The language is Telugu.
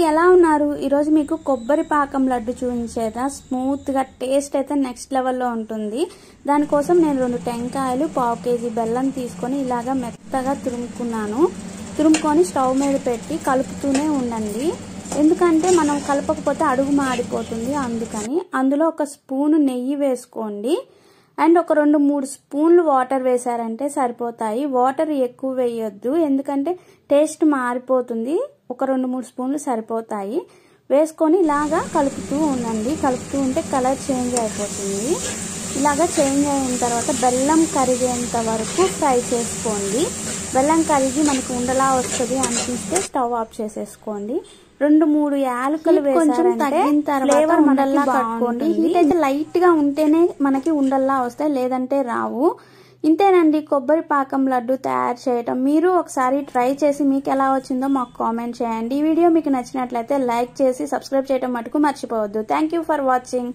ఎలా ఉన్నారు? ఈరోజు మీకు కొబ్బరి పాకం లడ్డు చూపించేదా. స్మూత్గా టేస్ట్ అయితే నెక్స్ట్ లెవెల్లో ఉంటుంది. దానికోసం నేను 2 టెంకాయలు, 1/2 కేజీ బెల్లం తీసుకొని ఇలాగా మెత్తగా తురుముకొని స్టవ్ మీద పెట్టి కలుపుతూనే ఉండండి. ఎందుకంటే మనం కలపకపోతే అడుగు మాడిపోతుంది. అందుకని అందులో 1 స్పూను నెయ్యి వేసుకోండి. అండ్ ఒక 2-3 స్పూన్లు వాటర్ వేసారంటే సరిపోతాయి. వాటర్ ఎక్కువ వేయొద్దు, ఎందుకంటే టేస్ట్ మారిపోతుంది. ఒక 2-3 స్పూన్లు సరిపోతాయి. వేసుకొని ఇలాగా కలుపుతూ ఉండండి. కలుపుతూ ఉంటే కలర్ చేంజ్ అయిపోతుంది. ఇలాగా చేంజ్ అయిన తర్వాత బెల్లం కరిగేంత వరకు ఫ్రై చేసుకోండి. బెల్లం కరిగి మనకు ఉండలా వస్తుంది అనిపిస్తే స్టవ్ ఆఫ్ చేసేసుకోండి. 2-3 యాలకులు వేసారంటే ఫ్లేవర్ ఉండల్లా కట్టుకోండి. హీట్ అయితే లైట్ గా ఉంటేనే మనకి ఉండల్లా వస్తాయి, లేదంటే రావు. ఇంతేనండి కొబ్బరి పాకం లడ్డు తయారు చేయటం. మీరు ఒకసారి ట్రై చేసి మీకు ఎలా వచ్చిందో మాకు కామెంట్ చేయండి. ఈ వీడియో మీకు నచ్చినట్లయితే లైక్ చేసి సబ్స్క్రైబ్ చేయడం మటుకు మర్చిపోవద్దు. Thank you for watching.